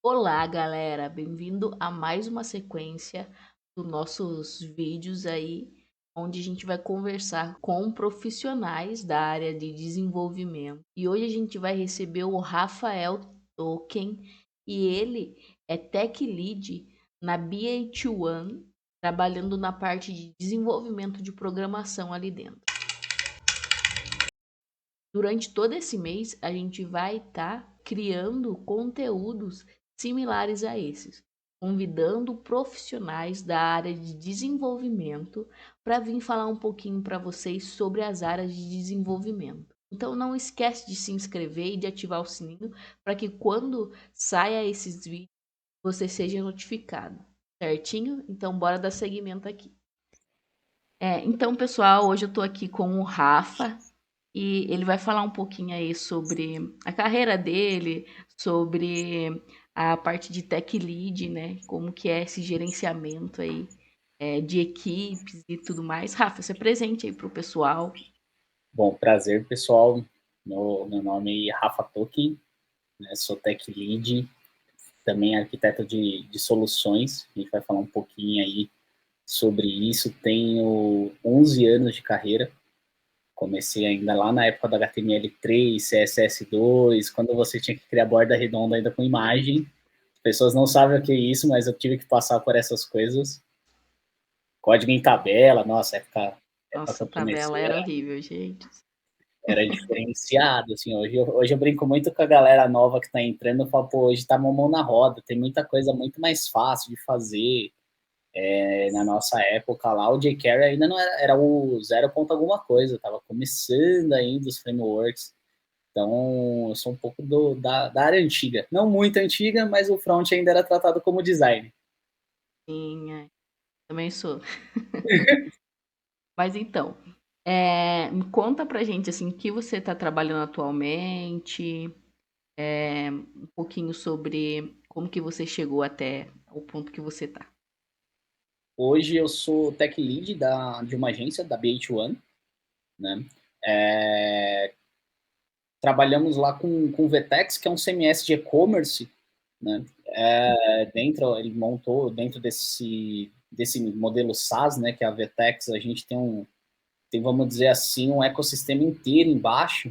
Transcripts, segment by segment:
Olá, galera! Bem-vindo a mais uma sequência dos nossos vídeos aí, onde a gente vai conversar com profissionais da área de desenvolvimento. E hoje a gente vai receber o Rafael Token, e ele é Tech Lead na BH1, trabalhando na parte de desenvolvimento de programação ali dentro. Durante todo esse mês, a gente vai estar criando conteúdos similares a esses, convidando profissionais da área de desenvolvimento para vir falar um pouquinho para vocês sobre as áreas de desenvolvimento. Então não esquece de se inscrever e de ativar o sininho para que quando saia esses vídeos você seja notificado, certinho? Então bora dar seguimento aqui. Então, pessoal, hoje eu estou aqui com o Rafa, e ele vai falar um pouquinho aí sobre a carreira dele, sobre a parte de tech lead, né? Como que é esse gerenciamento aí de equipes e tudo mais. Rafa, se apresente aí para o pessoal. Bom, prazer, pessoal. Meu nome é Rafa Toki, né? Sou Tech Lead, também arquiteto de soluções. A gente vai falar um pouquinho aí sobre isso. Tenho 11 anos de carreira. Comecei ainda lá na época do HTML3, CSS2, quando você tinha que criar borda redonda ainda com imagem. As pessoas não sabem o que é isso, mas eu tive que passar por essas coisas. Código em tabela, nossa, época que Nossa, eu tabela comecei era horrível, gente. era diferenciado, assim, hoje eu brinco muito com a galera nova que tá entrando, eu falo, pô, hoje tá mamão na roda, tem muita coisa muito mais fácil de fazer. Na nossa época lá, o jQuery ainda não era o 0 ponto alguma coisa, tava começando ainda os frameworks, então eu sou um pouco da área antiga, não muito antiga, mas o front ainda era tratado como design. Sim, também sou. Mas então, me conta pra gente assim, o que você está trabalhando atualmente, um pouquinho sobre como que você chegou até o ponto que você está. Hoje eu sou tech lead de uma agência, da BH1, né? É, trabalhamos lá com o Vtex, que é um CMS de e-commerce, né? Ele montou dentro desse modelo SaaS, né, que é a Vtex, a gente tem, vamos dizer assim, um ecossistema inteiro embaixo,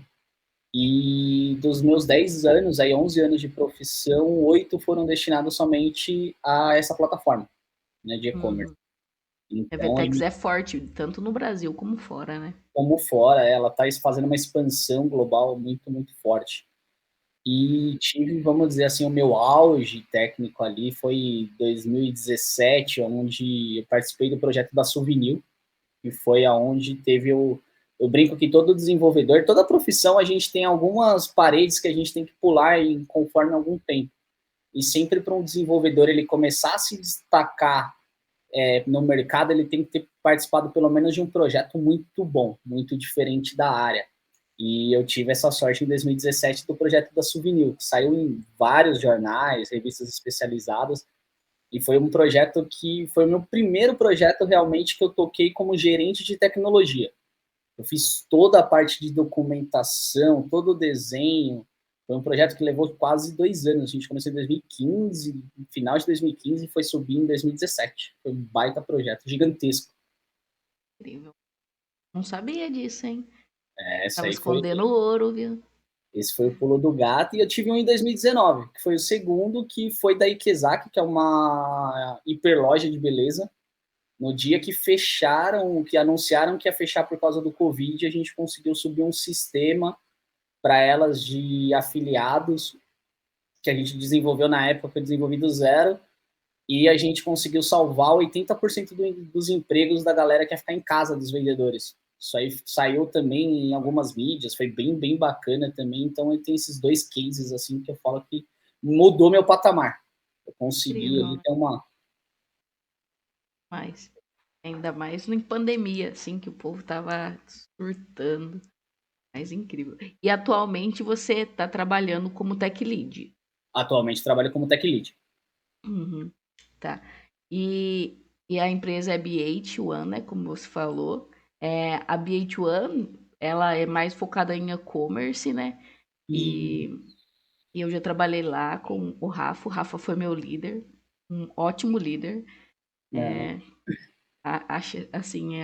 e dos meus 10 anos, aí 11 anos de profissão, 8 foram destinados somente a essa plataforma, né, de e-commerce. Uhum. A Então, Vertex é forte, tanto no Brasil como fora, né? como fora, ela está fazendo uma expansão global muito, muito forte. E tive, vamos dizer assim, o meu auge técnico ali foi em 2017, onde eu participei do projeto da Souvenir, que foi aonde teve eu brinco que todo desenvolvedor, toda profissão, a gente tem algumas paredes que a gente tem que pular conforme algum tempo. E sempre para um desenvolvedor ele começar a se destacar no mercado, ele tem que ter participado pelo menos de um projeto muito bom, muito diferente da área. E eu tive essa sorte em 2017 do projeto da Souvenir, que saiu em vários jornais, revistas especializadas, e foi um projeto que foi o meu primeiro projeto realmente que eu toquei como gerente de tecnologia. Eu fiz toda a parte de documentação, todo o desenho. Foi um projeto que levou quase 2 anos. A gente começou em 2015, no final de 2015, e foi subir em 2017. Foi um baita projeto, gigantesco. Incrível. Não sabia disso, hein? Essa Tava aí foi escondendo ouro, viu? Esse foi o pulo do gato, e eu tive um em 2019, que foi o segundo, que foi da Ikezaki, que é uma hiperloja de beleza. No dia que fecharam, que anunciaram que ia fechar por causa do Covid, a gente conseguiu subir um sistema para elas de afiliados, que a gente desenvolveu na época, foi desenvolvido zero, e a gente conseguiu salvar 80% dos empregos da galera que ia ficar em casa, dos vendedores. Isso aí saiu também em algumas mídias, foi bem, bem bacana também. Então, eu tenho esses dois cases, assim, que eu falo que mudou meu patamar. Eu consegui Incrível, ali né? ter uma... Mas, ainda mais em pandemia, assim, que o povo tava surtando. Mas incrível. E atualmente você tá trabalhando como tech lead. Atualmente trabalho como tech lead. Uhum, tá. E a empresa é BH1, né? Como você falou. A BH1, ela é mais focada em e-commerce, né? E E E eu já trabalhei lá com o Rafa. O Rafa foi meu líder, um ótimo líder. Não. Acho, assim,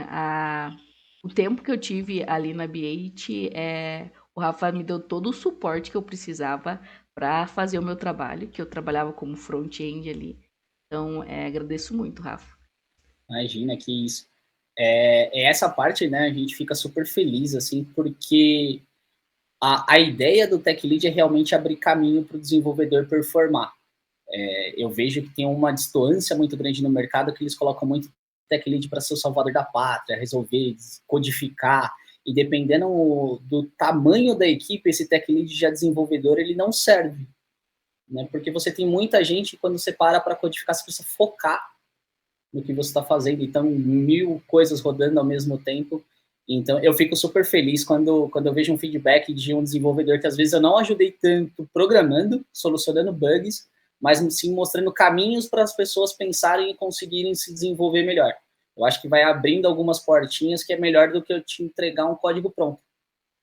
o tempo que eu tive ali na B8, o Rafa me deu todo o suporte que eu precisava para fazer o meu trabalho, que eu trabalhava como front-end ali. Então, agradeço muito, Rafa. Imagina que isso. É essa parte, né? A gente fica super feliz, assim, porque a ideia do Tech Lead é realmente abrir caminho para o desenvolvedor performar. Eu vejo que tem uma distância muito grande no mercado que eles colocam muito Tech Lead para ser o salvador da pátria, resolver, codificar, e dependendo do tamanho da equipe, esse Tech Lead já desenvolvedor, ele não serve, né? Porque você tem muita gente, quando você para codificar, você precisa focar no que você está fazendo, então 1000 coisas rodando ao mesmo tempo. Então eu fico super feliz quando eu vejo um feedback de um desenvolvedor que às vezes eu não ajudei tanto programando, solucionando bugs, mas sim mostrando caminhos para as pessoas pensarem e conseguirem se desenvolver melhor. Eu acho que vai abrindo algumas portinhas que é melhor do que eu te entregar um código pronto,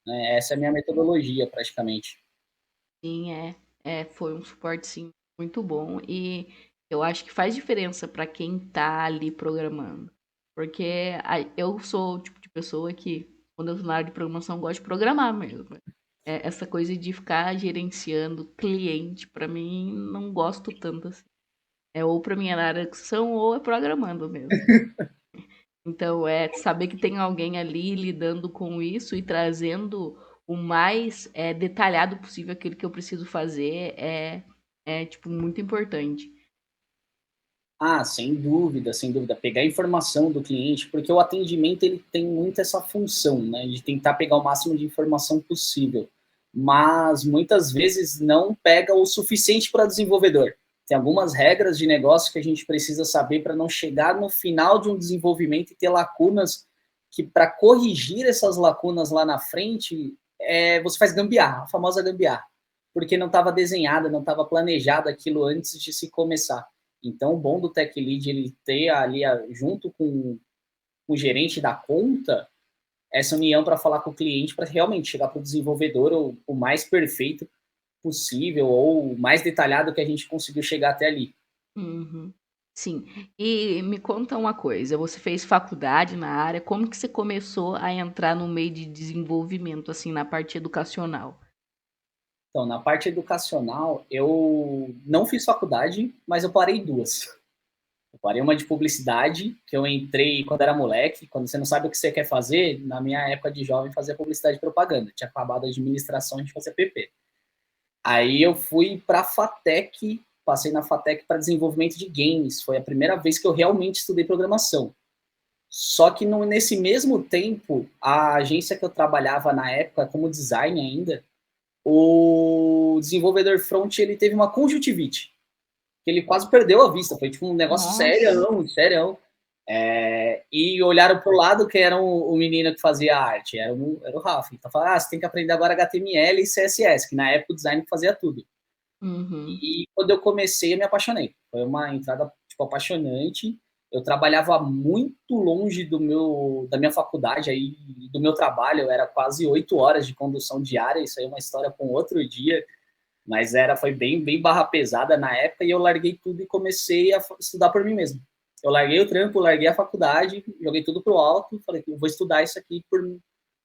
né? Essa é a minha metodologia, praticamente. Sim, foi um suporte, sim, muito bom. E eu acho que faz diferença para quem tá ali programando. Porque eu sou o tipo de pessoa que, quando eu tô na área de programação, gosto de programar mesmo. Essa coisa de ficar gerenciando cliente, para mim, não gosto tanto assim. É ou para minha área de execução ou é programando mesmo. Então, saber que tem alguém ali lidando com isso e trazendo o mais detalhado possível aquilo que eu preciso fazer tipo, muito importante. Ah, sem dúvida, sem dúvida. Pegar a informação do cliente, porque o atendimento ele tem muito essa função, né, de tentar pegar o máximo de informação possível, mas muitas vezes não pega o suficiente para o desenvolvedor. Tem algumas regras de negócio que a gente precisa saber para não chegar no final de um desenvolvimento e ter lacunas que, para corrigir essas lacunas lá na frente, você faz gambiarra, a famosa gambiarra, porque não estava desenhada, não estava planejado aquilo antes de se começar. Então, o bom do Tech Lead ele ter ali, junto com o gerente da conta, essa união para falar com o cliente, para realmente chegar para o desenvolvedor o mais perfeito possível ou o mais detalhado que a gente conseguiu chegar até ali. Uhum. Sim. E me conta uma coisa, você fez faculdade na área, como que você começou a entrar no meio de desenvolvimento, assim, na parte educacional? Então, na parte educacional, eu não fiz faculdade, mas eu parei duas. Eu parei uma de publicidade, que eu entrei quando era moleque, quando você não sabe o que você quer fazer, na minha época de jovem, fazia publicidade e propaganda. Tinha acabado a administração, a gente fazia PP. Aí eu fui para a FATEC, passei na FATEC para desenvolvimento de games. Foi a primeira vez que eu realmente estudei programação. Só que nesse mesmo tempo, a agência que eu trabalhava na época, como design ainda, o desenvolvedor front ele teve uma conjuntivite, que ele quase perdeu a vista. Foi tipo um negócio Nossa. sério, sério. E olharam para o lado que era o menino que fazia a arte, era o Rafa. Então falaram, você tem que aprender agora HTML e CSS, que na época o design fazia tudo. Uhum. E quando eu comecei, eu me apaixonei. Foi uma entrada tipo, apaixonante. Eu trabalhava muito longe da minha faculdade, aí, do meu trabalho. Eu era quase 8 horas de condução diária. Isso aí é uma história para um outro dia. Mas foi bem, bem barra pesada na época. E eu larguei tudo e comecei a estudar por mim mesmo. Eu larguei o trampo, larguei a faculdade, joguei tudo pro alto. Falei que eu vou estudar isso aqui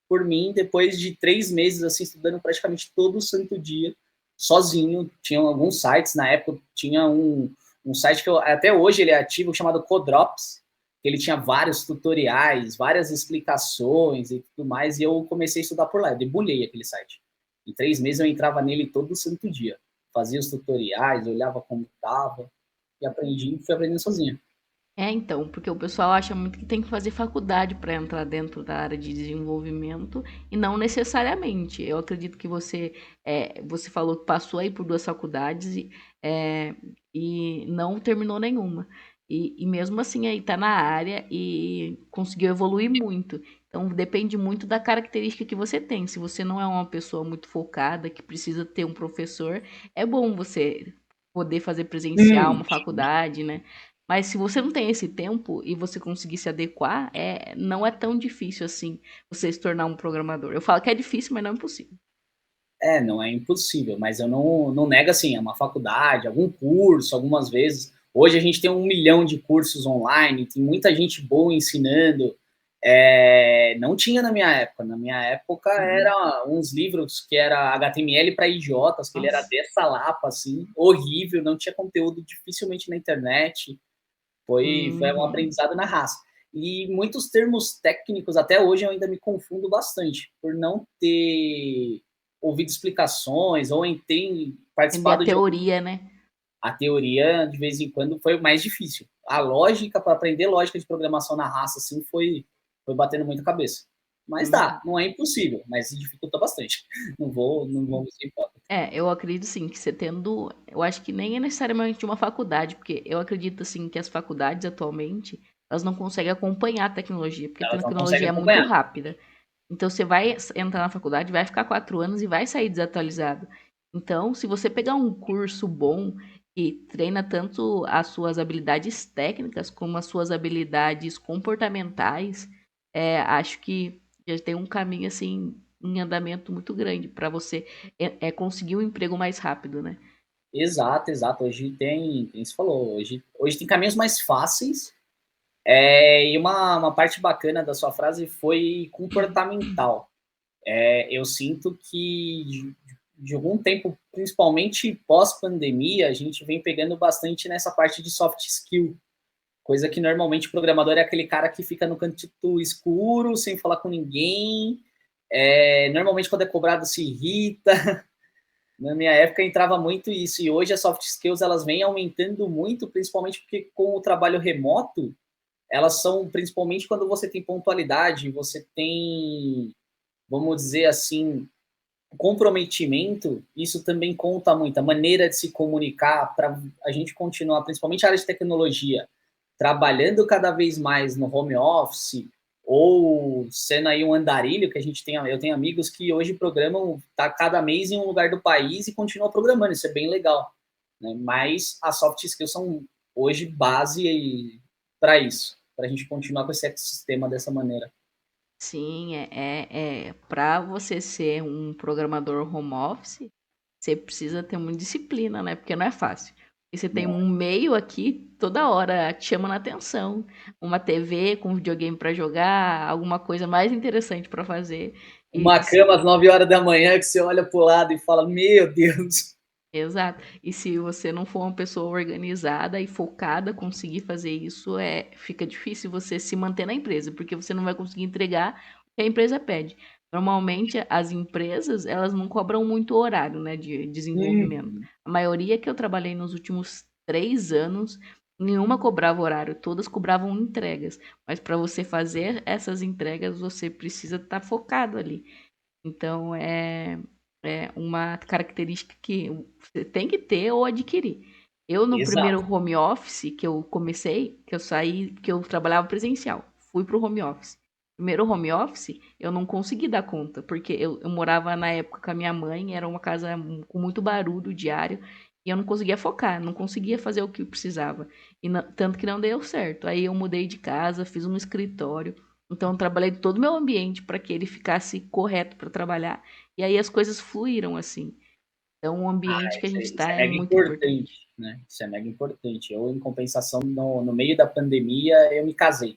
por mim, depois de 3 meses, assim, estudando praticamente todo santo dia, sozinho. Tinha alguns sites, na época tinha um site que até hoje ele é ativo, chamado Codrops, que ele tinha vários tutoriais, várias explicações e tudo mais, e eu comecei a estudar por lá, eu debulhei aquele site. Em 3 meses eu entrava nele todo santo dia, fazia os tutoriais, olhava como estava, e aprendi, fui aprendendo sozinho. Então, porque o pessoal acha muito que tem que fazer faculdade para entrar dentro da área de desenvolvimento e não necessariamente. Eu acredito que você falou que passou aí por duas faculdades é, e não terminou nenhuma. E mesmo assim aí tá na área e conseguiu evoluir muito. Então depende muito da característica que você tem. Se você não é uma pessoa muito focada, que precisa ter um professor, é bom você poder fazer presencial uma faculdade, né? Mas se você não tem esse tempo e você conseguir se adequar, não é tão difícil assim você se tornar um programador. Eu falo que é difícil, mas não é impossível. Não é impossível, mas eu não nego assim, é uma faculdade, algum curso, algumas vezes. Hoje a gente tem 1 milhão de cursos online, tem muita gente boa ensinando. Não tinha na minha época. Na minha época era uns livros que era HTML para idiotas, que ele era Nossa. dessa lapa, assim, horrível, não tinha conteúdo dificilmente na internet. Foi um Uhum. aprendizado na raça. E muitos termos técnicos, até hoje eu ainda me confundo bastante, por não ter ouvido explicações ou em ter Entender a participado de teoria, né? a teoria, de vez em quando, foi o mais difícil. A lógica, para aprender lógica de programação na raça, assim, foi batendo muito a cabeça. Mas dá, Uhum. não é impossível, mas dificulta bastante. Não vou ser hipócrita. Eu acredito sim que você tendo, eu acho que nem é necessariamente uma faculdade, porque eu acredito assim que as faculdades atualmente, elas não conseguem acompanhar a tecnologia, porque a Elas não conseguem tecnologia é muito acompanhar. rápida. Então você vai entrar na faculdade, vai ficar 4 anos e vai sair desatualizado. Então, se você pegar um curso bom que treina tanto as suas habilidades técnicas como as suas habilidades comportamentais, acho que já tem um caminho assim em andamento muito grande para você conseguir um emprego mais rápido, né? Exato, exato. Hoje tem, como você falou, hoje tem caminhos mais fáceis. E uma parte bacana da sua frase foi comportamental. Eu sinto que de algum tempo, principalmente pós-pandemia, a gente vem pegando bastante nessa parte de soft skill, coisa que normalmente o programador é aquele cara que fica no canto escuro, sem falar com ninguém. Normalmente, quando é cobrado, se irrita. Na minha época entrava muito isso, e hoje as soft skills elas vêm aumentando muito, principalmente porque com o trabalho remoto, elas são principalmente quando você tem pontualidade, você tem, vamos dizer assim, comprometimento, isso também conta muito. A maneira de se comunicar para a gente continuar, principalmente a área de tecnologia, trabalhando cada vez mais no home office ou sendo aí um andarilho que a gente tem, eu tenho amigos que hoje programam, tá cada mês em um lugar do país e continuam programando, isso é bem legal, né? Mas as soft skills são hoje base para isso, para a gente continuar com esse ecossistema dessa maneira. Sim, para você ser um programador home office, você precisa ter uma disciplina, né? Porque não é fácil. E você tem Não. um meio aqui toda hora te chamando a atenção, uma TV com videogame para jogar, alguma coisa mais interessante para fazer. E, Uma cama às 9 horas da manhã que você olha para o lado e fala, meu Deus. exato. E se você não for uma pessoa organizada e focada, conseguir fazer isso, fica difícil você se manter na empresa, porque você não vai conseguir entregar o que a empresa pede. Normalmente, as empresas, elas não cobram muito horário, né, de desenvolvimento. A maioria que eu trabalhei nos últimos 3 anos, nenhuma cobrava horário, todas cobravam entregas. Mas para você fazer essas entregas, você precisa estar focado ali. Então, é uma característica que você tem que ter ou adquirir. Eu, no primeiro Exato. home office que eu comecei, que eu saí, que eu trabalhava presencial, fui pro home office. Primeiro home office, eu não consegui dar conta, porque eu morava na época com a minha mãe, era uma casa com muito barulho diário, e eu não conseguia focar, não conseguia fazer o que eu precisava. Tanto que não deu certo. Aí eu mudei de casa, fiz um escritório, então eu trabalhei todo o meu ambiente para que ele ficasse correto para trabalhar. E aí as coisas fluíram assim. Então o ambiente que a gente Isso está é é mega muito importante, importante. né? Isso é mega importante. Eu, em compensação, no meio da pandemia, eu me casei.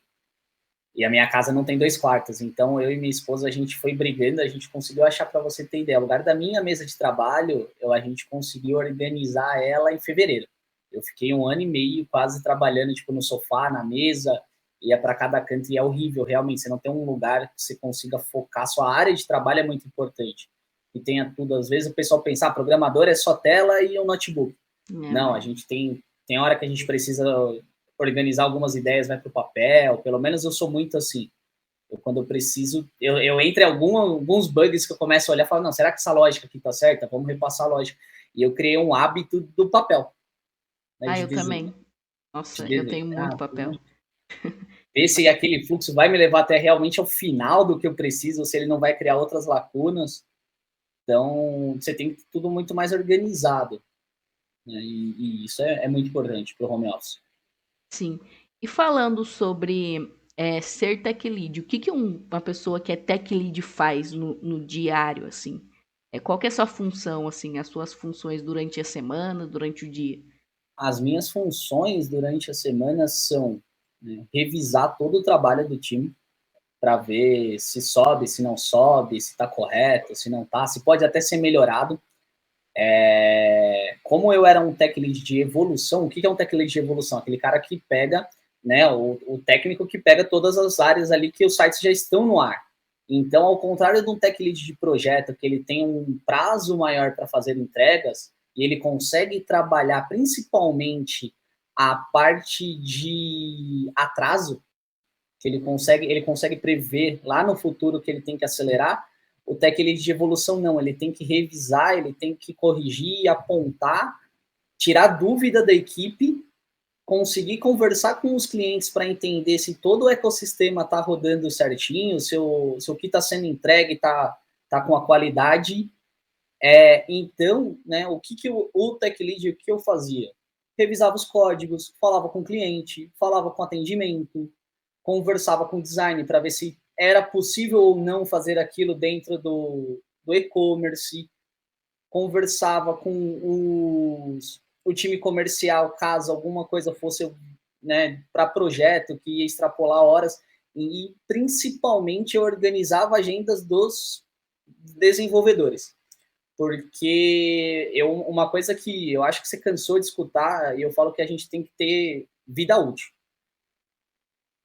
E a minha casa não tem 2 quartos, então eu e minha esposa, a gente foi brigando, a gente conseguiu achar, para você ter ideia, o lugar da minha mesa de trabalho, a gente conseguiu organizar ela em fevereiro. Eu fiquei 1 ano e meio quase trabalhando, tipo, no sofá, na mesa, ia para cada canto, e é horrível, realmente, você não tem um lugar que você consiga focar, sua área de trabalho é muito importante, e tenha tudo, às vezes o pessoal pensa, programador é só tela e um notebook. Não, a Não. gente tem hora que a gente precisa organizar algumas ideias, vai para o papel, pelo menos eu sou muito assim. Quando eu preciso, eu entre alguns bugs que eu começo a olhar e falo, não, será que essa lógica aqui tá certa? Vamos repassar a lógica. E eu criei um hábito do papel, né, Ah, de eu desenho. também. Nossa, De eu tenho muito desenhar, papel. ver se aquele fluxo vai me levar até realmente ao final do que eu preciso, ou se ele não vai criar outras lacunas. Então, você tem que ter tudo muito mais organizado, né? E isso é muito importante para o home office. Sim. E falando sobre ser tech lead, o que uma pessoa que é tech lead faz no diário, assim? Qual que é a sua função, assim, as suas funções durante a semana, durante o dia? As minhas funções durante a semana são, né, revisar todo o trabalho do time para ver se sobe, se não sobe, se está correto, se não está, se pode até ser melhorado. Como eu era um tech lead de evolução, o que é um tech lead de evolução? Aquele cara que pega, né, o técnico que pega todas as áreas ali que os sites já estão no ar. Então, ao contrário de um tech lead de projeto, que ele tem um prazo maior para fazer entregas, e ele consegue trabalhar principalmente a parte de atraso, que ele consegue prever lá no futuro que ele tem que acelerar. O tech lead de evolução não, ele tem que revisar, ele tem que corrigir, apontar, tirar dúvida da equipe, conseguir conversar com os clientes para entender se todo o ecossistema está rodando certinho, se o que está sendo entregue está com a qualidade. Então, né, o tech lead, o que eu fazia? Revisava os códigos, falava com o cliente, falava com atendimento, conversava com o design para ver se era possível ou não fazer aquilo dentro do e-commerce, conversava com o time comercial caso alguma coisa fosse, né, para projeto que ia extrapolar horas, e principalmente eu organizava agendas dos desenvolvedores. Porque uma coisa que eu acho que você cansou de escutar, e eu falo que a gente tem que ter vida útil.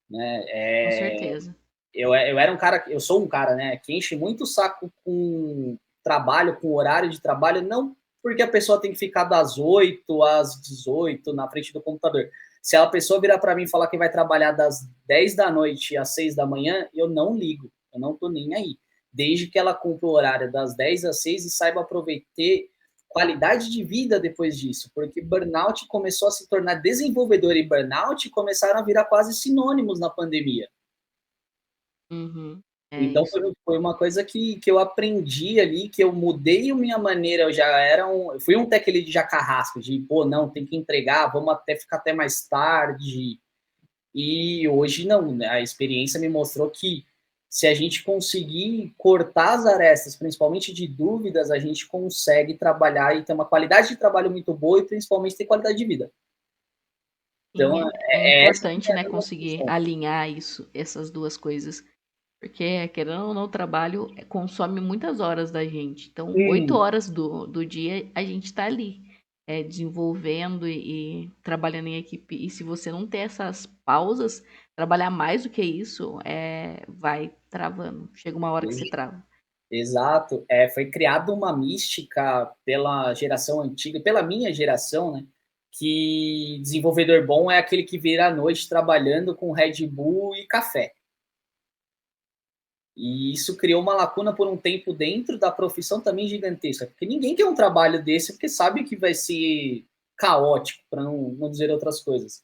Né? Com certeza. Eu era um cara, eu sou um cara, né, que enche muito o saco com trabalho, com horário de trabalho, não porque a pessoa tem que ficar das 8 às 18 na frente do computador. Se a pessoa virar para mim e falar que vai trabalhar das 10 da noite às 6 da manhã, eu não ligo, eu não tô nem aí. Desde que ela cumpra o horário das 10 às 6 e saiba aproveitar qualidade de vida depois disso, porque burnout começou a se tornar desenvolvedor e burnout começaram a virar quase sinônimos na pandemia. Uhum. Então Isso. foi uma coisa que eu aprendi ali, que eu mudei a minha maneira, eu fui um tech lead já carrasco, de pô, não, tem que entregar, vamos até ficar até mais tarde. E hoje não, né? A experiência me mostrou que se a gente conseguir cortar as arestas, principalmente de dúvidas, a gente consegue trabalhar e ter uma qualidade de trabalho muito boa e principalmente ter qualidade de vida. Sim, Então, é essa importante, é né, a minha conseguir função. alinhar essas duas coisas. Porque, querendo ou não, o trabalho consome muitas horas da gente. Então, 8 horas do dia a gente está ali, desenvolvendo e trabalhando em equipe. E se você não ter essas pausas, trabalhar mais do que isso, vai travando. Chega uma hora que você trava. Exato. Foi criada uma mística pela geração antiga, pela minha geração, né? Que desenvolvedor bom é aquele que vira à noite trabalhando com Red Bull e café. E isso criou uma lacuna por um tempo dentro da profissão também gigantesca, porque ninguém quer um trabalho desse porque sabe que vai ser caótico, para não dizer outras coisas.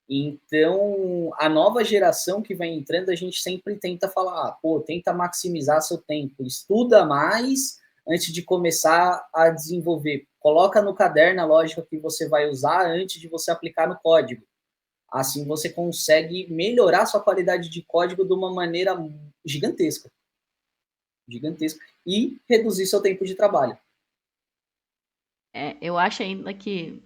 Então, a nova geração que vai entrando, a gente sempre tenta falar, pô, tenta maximizar seu tempo, estuda mais antes de começar a desenvolver. Coloca no caderno a lógica que você vai usar antes de você aplicar no código. Assim você consegue melhorar sua qualidade de código de uma maneira gigantesca, gigantesca, e reduzir seu tempo de trabalho. Eu acho ainda que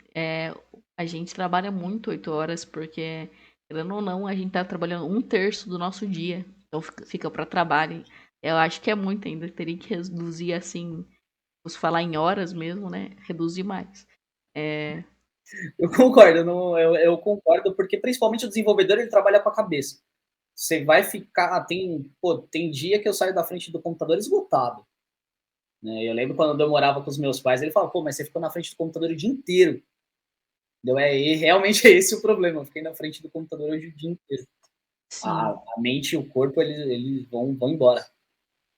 a gente trabalha muito 8 horas, porque, querendo ou não, a gente tá trabalhando 1/3 do nosso dia. Então fica para trabalho. Eu acho que é muito ainda. Teria que reduzir assim, vamos falar em horas mesmo, né? Reduzir mais. É, Eu concordo, eu concordo, porque principalmente o desenvolvedor ele trabalha com a cabeça. Você vai ficar. Tem dia que eu saio da frente do computador esgotado. Né? Eu lembro quando eu morava com os meus pais, ele falava, pô, mas você ficou na frente do computador o dia inteiro. Então, e realmente é esse o problema. Eu fiquei na frente do computador hoje o dia inteiro. A, sim. a mente e o corpo, eles vão embora.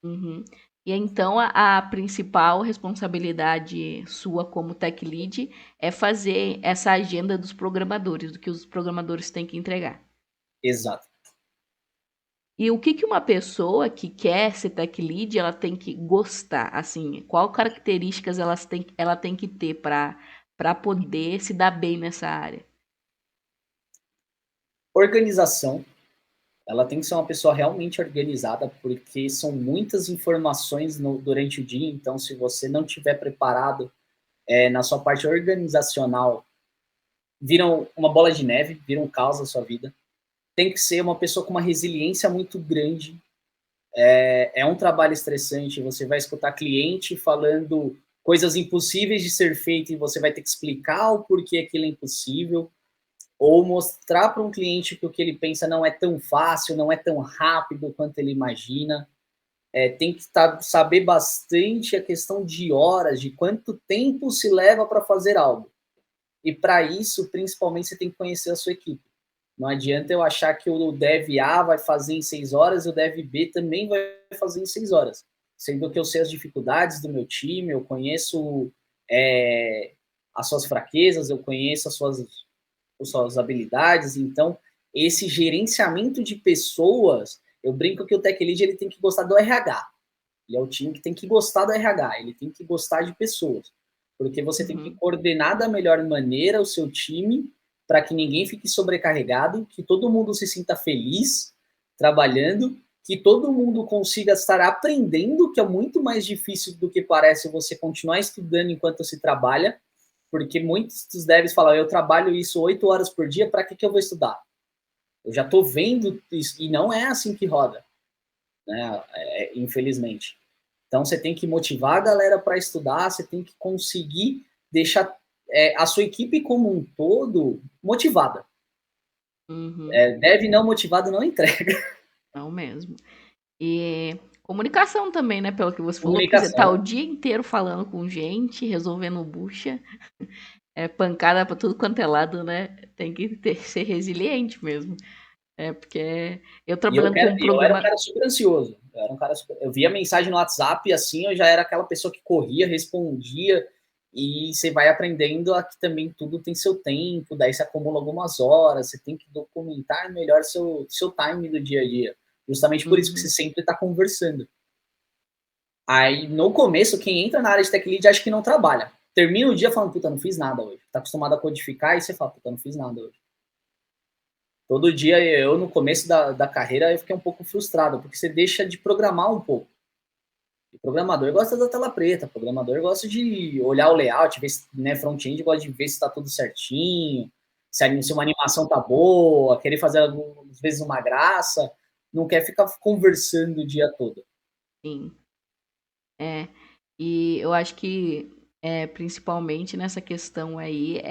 Uhum. E então a principal responsabilidade sua como tech lead é fazer essa agenda dos programadores, do que os programadores têm que entregar. Exato. E o que que uma pessoa que quer ser tech lead, ela tem que gostar? Assim, qual características ela tem que ter para poder se dar bem nessa área? Organização, Ela tem que ser uma pessoa realmente organizada, porque são muitas informações durante o dia, então se você não estiver preparado na sua parte organizacional, vira uma bola de neve, vira um caos na sua vida. Tem que ser uma pessoa com uma resiliência muito grande. É um trabalho estressante, você vai escutar cliente falando coisas impossíveis de ser feito e você vai ter que explicar o porquê aquilo é impossível, ou mostrar para um cliente que o que ele pensa não é tão fácil, não é tão rápido quanto ele imagina. Tem que saber bastante a questão de horas, de quanto tempo se leva para fazer algo. E para isso, principalmente, você tem que conhecer a sua equipe. Não adianta eu achar que o dev A vai fazer em 6 horas e o dev B também vai fazer em 6 horas. Sendo que eu sei as dificuldades do meu time, eu conheço as suas fraquezas, eu conheço as suas habilidades. Então, esse gerenciamento de pessoas, eu brinco que o Tech Lead ele tem que gostar do RH. Ele é o time que tem que gostar do RH, ele tem que gostar de pessoas. Porque você tem que coordenar da melhor maneira o seu time para que ninguém fique sobrecarregado, que todo mundo se sinta feliz trabalhando, que todo mundo consiga estar aprendendo, que é muito mais difícil do que parece você continuar estudando enquanto se trabalha, porque muitos dos devs falam, eu trabalho isso 8 horas por dia, para que eu vou estudar? Eu já estou vendo isso, e não é assim que roda, né? Infelizmente. Então, você tem que motivar a galera para estudar, você tem que conseguir deixar a sua equipe como um todo motivada. Dev não motivado não entrega. Não mesmo. E comunicação também, né? Pelo que você falou, porque você tá o Comunicação. dia inteiro falando com gente, resolvendo bucha, pancada pra tudo quanto é lado, né? Tem que ser resiliente mesmo. Porque eu E eu, trabalhando com um eu era um programa. cara super ansioso. Eu via mensagem no WhatsApp, assim, eu já era aquela pessoa que corria, respondia, e você vai aprendendo a que também tudo tem seu tempo, daí você acumula algumas horas, você tem que documentar melhor seu time do dia a dia. Justamente por isso que você sempre está conversando. Aí, no começo, quem entra na área de tech lead acha que não trabalha. Termina o dia falando, puta, não fiz nada hoje. Tá acostumado a codificar e você fala, puta, não fiz nada hoje. Todo dia, eu, no começo da carreira, eu fiquei um pouco frustrado, porque você deixa de programar um pouco. O programador gosta da tela preta, o programador gosta de olhar o layout, ver se, né, front-end gosta de ver se está tudo certinho, se uma animação tá boa, querer fazer, às vezes, uma graça, não quer ficar conversando o dia todo. Sim. E eu acho que, principalmente nessa questão aí,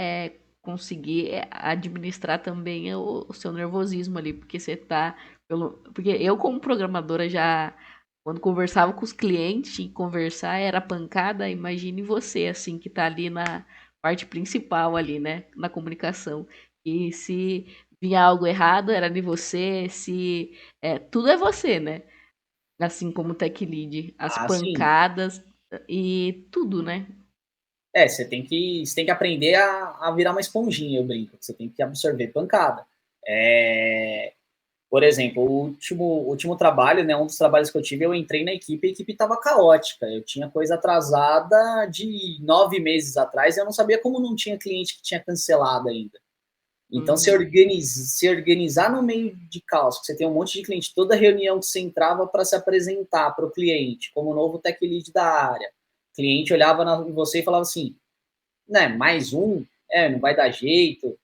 conseguir administrar também o seu nervosismo ali, porque você tá. Porque eu, como programadora, já. Quando conversava com os clientes, tinha que conversar, era pancada. Imagine você, assim, que tá ali na parte principal ali, né? Na comunicação. E se vinha algo errado, era de você, se. Tudo é você, né? Assim como o Tech Lead. As Sim. pancadas e tudo, né? Você tem que aprender a virar uma esponjinha, eu brinco. Você tem que absorver pancada. Por exemplo, o último trabalho, né, um dos trabalhos que eu tive, eu entrei na equipe e a equipe estava caótica. Eu tinha coisa atrasada de 9 meses atrás e eu não sabia como não tinha cliente que tinha cancelado ainda. Então, se organizar no meio de caos, que você tem um monte de cliente, toda reunião que você entrava para se apresentar para o cliente, como novo tech lead da área, o cliente olhava em você e falava assim, né, mais um, não vai dar jeito,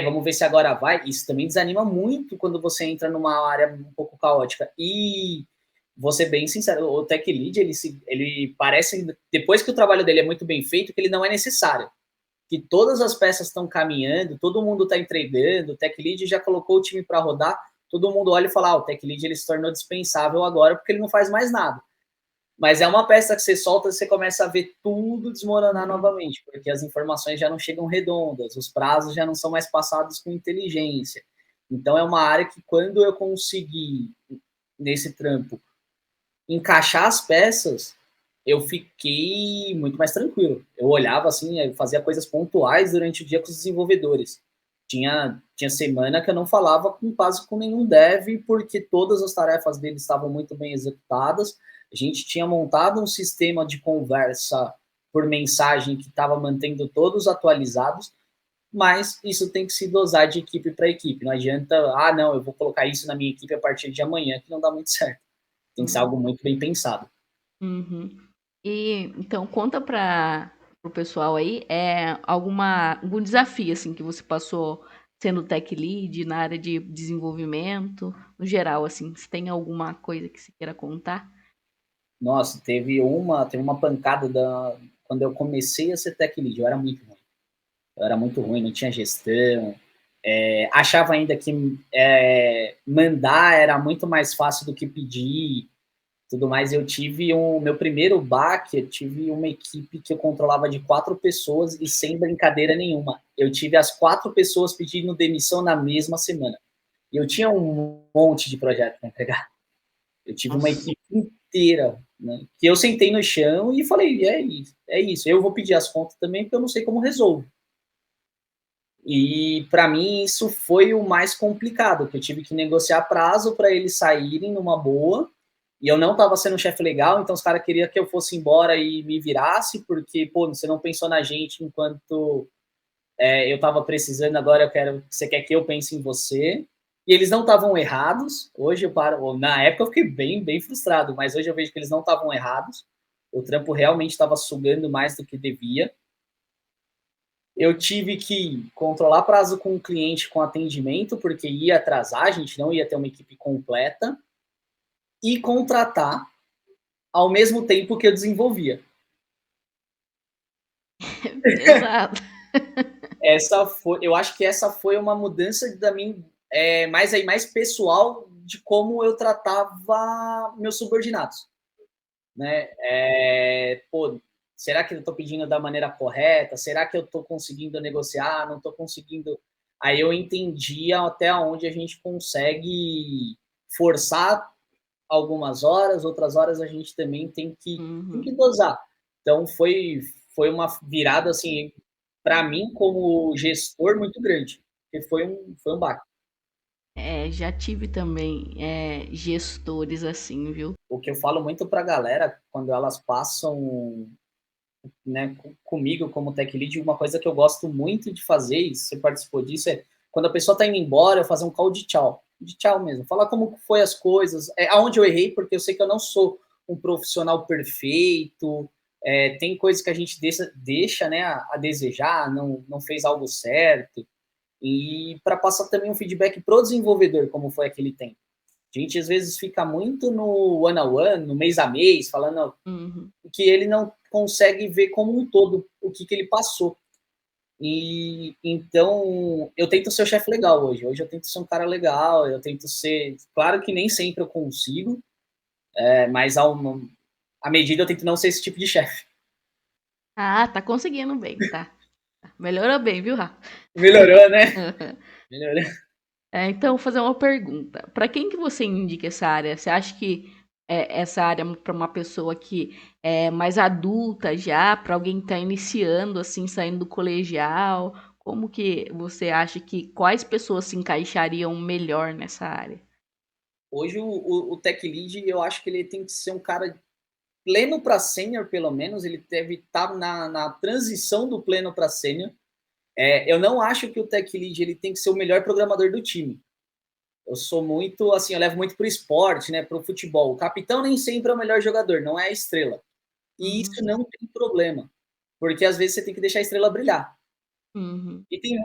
vamos ver se agora vai. Isso também desanima muito quando você entra numa área um pouco caótica. E vou ser bem sincero, o tech lead, ele parece, depois que o trabalho dele é muito bem feito, que ele não é necessário. Que todas as peças estão caminhando, todo mundo está entregando, o tech lead já colocou o time para rodar, todo mundo olha e fala, o tech lead ele se tornou dispensável agora porque ele não faz mais nada. Mas é uma peça que você solta e você começa a ver tudo desmoronar novamente, porque as informações já não chegam redondas, os prazos já não são mais passados com inteligência. Então é uma área que quando eu consegui, nesse trampo, encaixar as peças, eu fiquei muito mais tranquilo. Eu olhava assim, eu fazia coisas pontuais durante o dia com os desenvolvedores. Tinha semana que eu não falava quase com nenhum dev, porque todas as tarefas dele estavam muito bem executadas. A gente tinha montado um sistema de conversa por mensagem que estava mantendo todos atualizados. mas isso tem que se dosar de equipe para equipe. Não adianta, não, eu vou colocar isso na minha equipe a partir de amanhã, que não dá muito certo. Tem que ser Uhum. algo muito bem pensado. Uhum. E então conta para o pessoal aí, algum desafio assim que você passou sendo tech lead na área de desenvolvimento, no geral assim, se tem alguma coisa que você queira contar? Nossa, teve uma pancada quando eu comecei a ser tech lead, eu era muito ruim. Eu era muito ruim, não tinha gestão. Achava ainda que mandar era muito mais fácil do que pedir, tudo mais. Eu tive meu primeiro baque, eu tive uma equipe que eu controlava de 4 pessoas e sem brincadeira nenhuma. Eu tive as 4 pessoas pedindo demissão na mesma semana. E eu tinha um monte de projeto para entregar. Eu tive uma Nossa. equipe inteira, né, que eu sentei no chão e falei, é isso, eu vou pedir as contas também, porque eu não sei como resolvo. E para mim isso foi o mais complicado, que eu tive que negociar prazo para eles saírem numa boa, e eu não estava sendo um chefe legal, então os caras queriam que eu fosse embora e me virasse, porque, pô, você não pensou na gente enquanto eu estava precisando, agora você quer que eu pense em você. E eles não estavam errados. Hoje eu paro, na época eu fiquei bem, bem frustrado, mas hoje eu vejo que eles não estavam errados. O trampo realmente estava sugando mais do que devia. Eu tive que controlar prazo com o cliente com atendimento, porque ia atrasar, a gente não ia ter uma equipe completa, e contratar ao mesmo tempo que eu desenvolvia. Pesado. Eu acho que essa foi uma mudança da minha, mais pessoal de como eu tratava meus subordinados, né? Pô, será que eu estou pedindo da maneira correta? Será que eu estou conseguindo negociar? Não estou conseguindo? Aí eu entendia até onde a gente consegue forçar algumas horas, outras horas a gente também tem que Uhum. dosar. Então foi uma virada assim para mim como gestor muito grande, porque foi um baque. Já tive também gestores assim, viu? O que eu falo muito para a galera quando elas passam, né, comigo como tech lead, uma coisa que eu gosto muito de fazer, e você participou disso, é quando a pessoa está indo embora, eu fazer um call de tchau mesmo, falar como foi as coisas, aonde eu errei, porque eu sei que eu não sou um profissional perfeito, tem coisas que a gente deixa né, a desejar, não fez algo certo, e para passar também um feedback para o desenvolvedor, como foi aquele tempo. A gente às vezes fica muito no one-on-one, no mês a mês, falando Uhum. que ele não consegue ver como um todo o que ele passou. E então eu tento ser o chefe legal hoje. Hoje eu tento ser um cara legal, eu tento ser. Claro que nem sempre eu consigo, mas à medida eu tento não ser esse tipo de chefe. Ah, tá conseguindo bem, tá. Melhorou bem, viu, Rafa? Melhorou, né? Melhorou. Então, vou fazer uma pergunta. Para quem que você indica essa área? Você acha que essa área é para uma pessoa que é mais adulta já, para alguém que está iniciando, assim, saindo do colegial? Como que você acha que quais pessoas se encaixariam melhor nessa área? Hoje o Tech Lead, eu acho que ele tem que ser um cara pleno para sênior, pelo menos. Ele deve estar na transição do pleno para sênior. Eu não acho que o Tech Lead ele tem que ser o melhor programador do time. Eu sou muito, assim, eu levo muito pro esporte, né, pro futebol. O capitão nem sempre é o melhor jogador, não é a estrela. E isso Uhum, não tem problema, porque às vezes você tem que deixar a estrela brilhar. uhum, E tem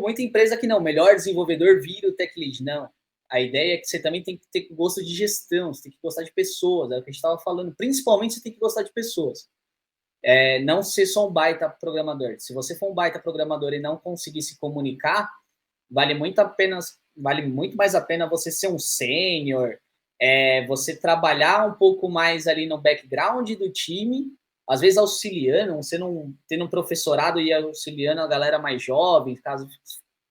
muita empresa que não, o melhor desenvolvedor vira o tech lead. Não. A ideia é que você também tem que ter gosto de gestão, você tem que gostar de pessoas, é o que a gente estava falando. Principalmente você tem que gostar de pessoas. Não ser só um baita programador. Se você for um baita programador e não conseguir se comunicar, vale muito mais a pena você ser um sênior, você trabalhar um pouco mais ali no background do time, às vezes auxiliando, você não tendo um professorado e auxiliando a galera mais jovem, caso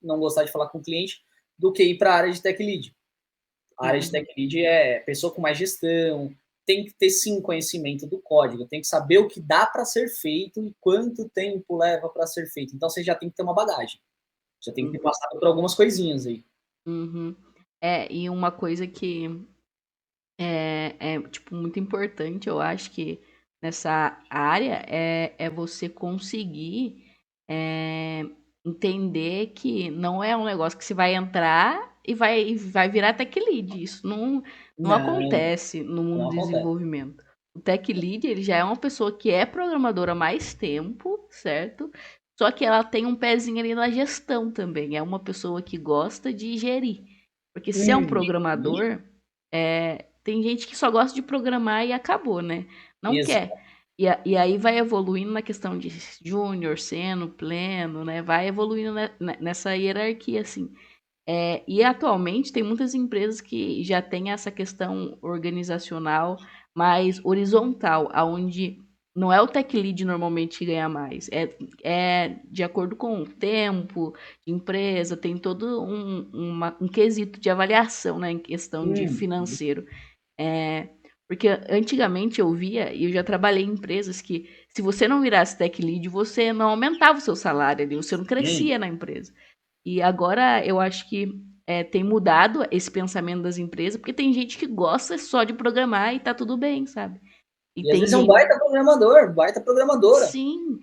não gostar de falar com o cliente, do que ir para a área de tech lead. A área de uhum, tech lead é pessoa com mais gestão, tem que ter sim conhecimento do código, tem que saber o que dá para ser feito e quanto tempo leva para ser feito. Então você já tem que ter uma bagagem. Já tem que ter uhum, passado por algumas coisinhas aí. uhum. E uma coisa que tipo, muito importante, eu acho que nessa área é você conseguir entender que não é um negócio que você vai entrar e vai virar tech lead. Isso não Não, acontece no mundo não do acontece. desenvolvimento. O tech lead, ele já é uma pessoa que é programadora há mais tempo, certo? Só que ela tem um pezinho ali na gestão também. É uma pessoa que gosta de gerir. Porque se é um Uhum. programador, tem gente que só gosta de programar e acabou, né? Não quer. Exato. E aí vai evoluindo na questão de júnior, sênior, pleno, né? Vai evoluindo nessa hierarquia, assim. E atualmente tem muitas empresas que já têm essa questão organizacional mais horizontal, aonde não é o tech lead normalmente que ganha mais, é de acordo com o tempo de empresa, tem todo um quesito de avaliação, né, em questão de Uhum. financeiro. É, porque antigamente eu via, e eu já trabalhei em empresas que se você não virasse tech lead, você não aumentava o seu salário ali, você não Sim. crescia na empresa. E agora eu acho que tem mudado esse pensamento das empresas, porque tem gente que gosta só de programar e tá tudo bem, sabe? E E às tem vezes é um gente. baita programador, baita programadora. Sim,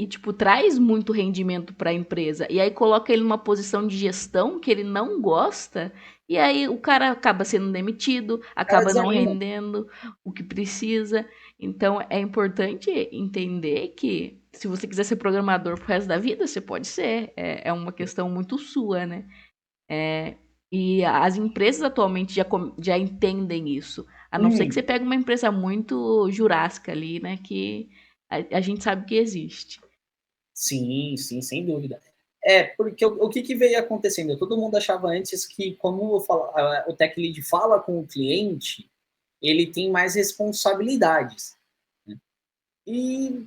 tipo, traz muito rendimento para a empresa. E aí coloca ele numa posição de gestão que ele não gosta, e aí o cara acaba sendo demitido, O cara acaba não desanima. rendendo o que precisa. Então é importante entender que se você quiser ser programador pro resto da vida, você pode ser. É uma questão muito sua, né? E as empresas atualmente já entendem isso. A não ser que você Uhum. pegue uma empresa muito jurássica ali, né? Que a gente sabe que existe. Sim, sim, sem dúvida. Porque o que veio acontecendo? Todo mundo achava antes que, como o tech lead fala com o cliente, ele tem mais responsabilidades. Né? E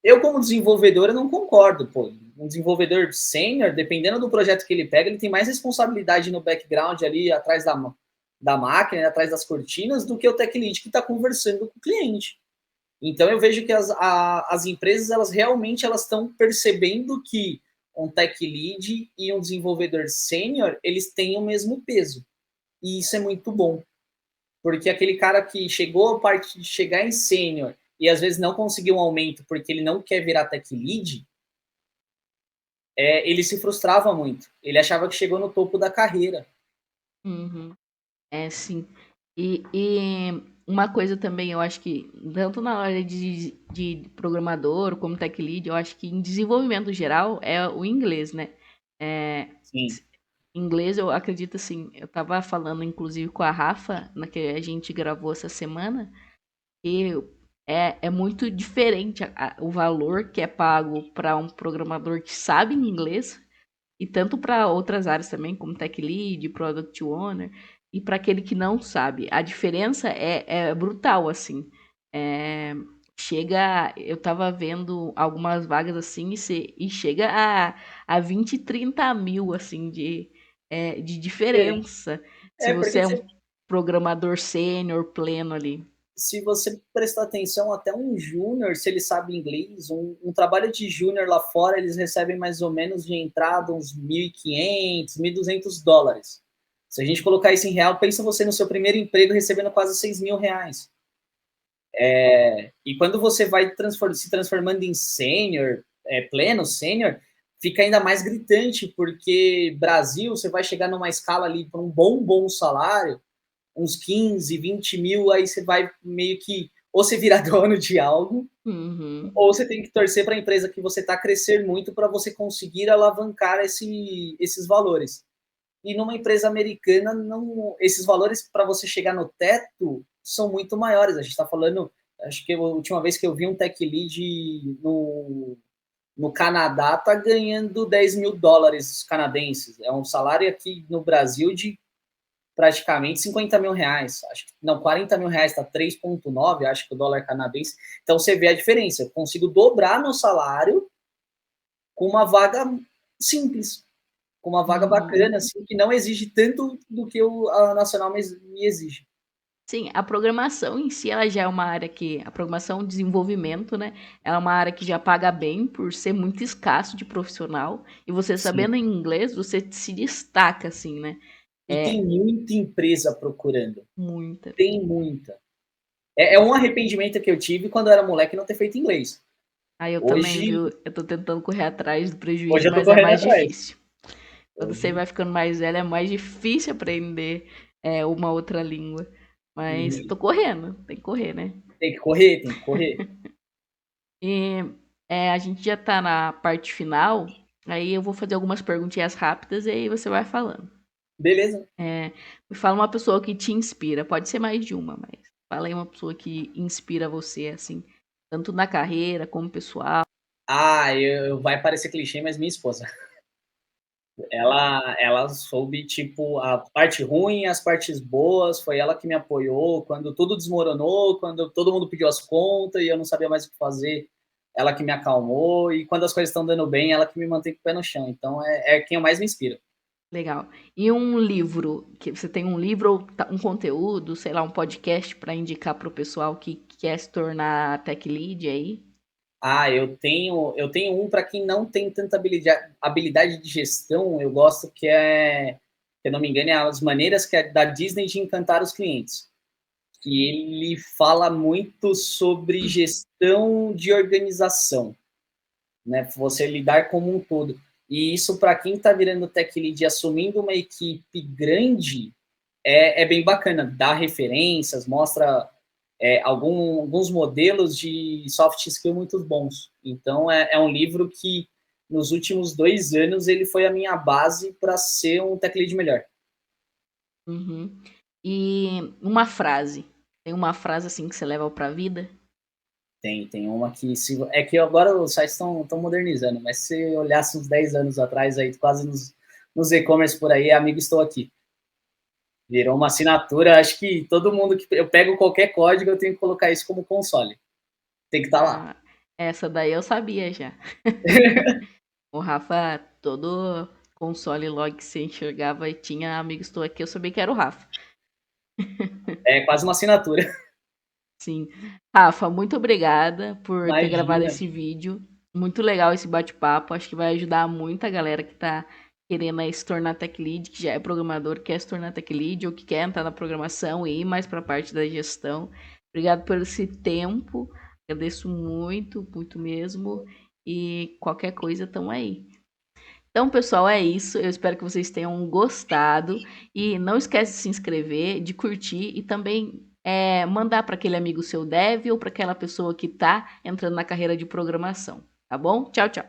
eu, como desenvolvedor, eu não concordo. Pô. Um desenvolvedor sênior, dependendo do projeto que ele pega, ele tem mais responsabilidade no background ali, atrás da máquina, atrás das cortinas, do que o tech lead que está conversando com o cliente. Então eu vejo que as empresas elas realmente elas estão percebendo que um tech lead e um desenvolvedor sênior eles têm o mesmo peso e isso é muito bom porque aquele cara que chegou a parte de chegar em sênior e às vezes não conseguiu um aumento porque ele não quer virar tech lead ele se frustrava muito ele achava que chegou no topo da carreira. Uhum. Sim. E uma coisa também, eu acho que, tanto na área de programador como tech lead, eu acho que em desenvolvimento geral é o inglês, né? É, Sim. inglês, eu acredito assim, eu tava falando inclusive com a Rafa, na que a gente gravou essa semana, e é muito diferente o valor que é pago para um programador que sabe inglês, e tanto para outras áreas também, como Tech Lead, Product Owner, e para aquele que não sabe. A diferença é brutal, assim. É, eu tava vendo algumas vagas assim, e chega a 20, 30 mil, assim, de diferença. Se você Porque é um programador sênior pleno ali. se você prestar atenção, até um júnior, se ele sabe inglês, um trabalho de júnior lá fora, eles recebem mais ou menos de entrada uns 1.500, $1.200. Se a gente colocar isso em real, pensa você no seu primeiro emprego recebendo quase R$ 6.000. E quando você vai se transformando em sênior, pleno sênior, fica ainda mais gritante, porque Brasil, você vai chegar numa escala ali para um bom salário, uns 15, 20 mil, aí você vai meio que ou você virar dono de algo, Uhum. ou você tem que torcer para a empresa que você está crescer muito para você conseguir alavancar esses valores. E numa empresa americana, não, esses valores para você chegar no teto são muito maiores. A gente está falando, acho que a última vez que eu vi um tech lead no Canadá tá ganhando $10.000 canadenses. É um salário aqui no Brasil de praticamente R$ 50.000. Acho que, não, R$ 40.000, está 3,9, acho que o dólar canadense. Então você vê a diferença. Eu consigo dobrar meu salário com uma vaga simples, com uma vaga Uhum. bacana, assim, que não exige tanto do que a Nacional me exige. Sim, a programação em si, ela já é uma área que, a programação, desenvolvimento, né? Ela é uma área que já paga bem por ser muito escasso de profissional. E você Sim. sabendo inglês, você se destaca, assim, né? E É tem muita empresa procurando. muita. Tem muita. É um arrependimento que eu tive quando eu era moleque não ter feito inglês. Aí eu também, Hoje, viu? Eu tô tentando correr atrás do hoje prejuízo, eu tô mas é correndo mais atrás. difícil. Quando você Hoje, vai ficando mais velho, é mais difícil aprender uma outra língua. Mas tô uhum. correndo, tem que correr, né? Tem que correr, tem que correr. E a gente já tá na parte final, aí eu vou fazer algumas perguntinhas rápidas e aí você vai falando. Beleza. Me fala uma pessoa que te inspira, pode ser mais de uma, mas fala aí uma pessoa que inspira você, assim, tanto na carreira como pessoal. Ah, vai parecer clichê, mas minha esposa. Ela soube, tipo, a parte ruim, as partes boas, foi ela que me apoiou quando tudo desmoronou, quando todo mundo pediu as contas e eu não sabia mais o que fazer, ela que me acalmou, e quando as coisas estão dando bem, ela que me mantém com o pé no chão. Então é quem eu mais me inspiro. Legal. E um livro, que você tem um livro ou um conteúdo, sei lá, um podcast para indicar para o pessoal que quer se tornar tech lead aí? Ah, eu tenho um para quem não tem tanta habilidade de gestão, eu gosto que é, se eu não me engano, é as maneiras que é da Disney de encantar os clientes. Que ele fala muito sobre gestão de organização, né? Você lidar como um todo. E isso, para quem está virando tech lead e assumindo uma equipe grande, é bem bacana. Dá referências, mostra alguns modelos de soft skill muito bons. Então, é um livro que, nos últimos 2 anos, ele foi a minha base para ser um tech lead melhor. Uhum. E uma frase. Tem uma frase assim que você leva para a vida? Tem uma que é que agora os sites estão modernizando, mas se você olhasse uns 10 anos atrás, aí quase nos e-commerce por aí, amigo, estou aqui. Virou uma assinatura, acho que todo mundo que eu pego qualquer código, eu tenho que colocar isso como console. Tem que estar lá. Ah, essa daí eu sabia já. O Rafa, todo console log que você enxergava e tinha amigo estou aqui, eu sabia que era o Rafa. É quase uma assinatura. Sim. Rafa, muito obrigada por ter gravado Imagina. esse vídeo. Muito legal esse bate-papo. Acho que vai ajudar muita galera que tá querendo aí se tornar tech lead, que já é programador, quer se tornar tech lead ou que quer entrar na programação e ir mais para a parte da gestão. Obrigado por esse tempo. Agradeço muito, muito mesmo. E qualquer coisa, estamos aí. Então, pessoal, é isso. Eu espero que vocês tenham gostado. E não esquece de se inscrever, de curtir e também mandar para aquele amigo seu dev ou para aquela pessoa que está entrando na carreira de programação. Tá bom? Tchau, tchau.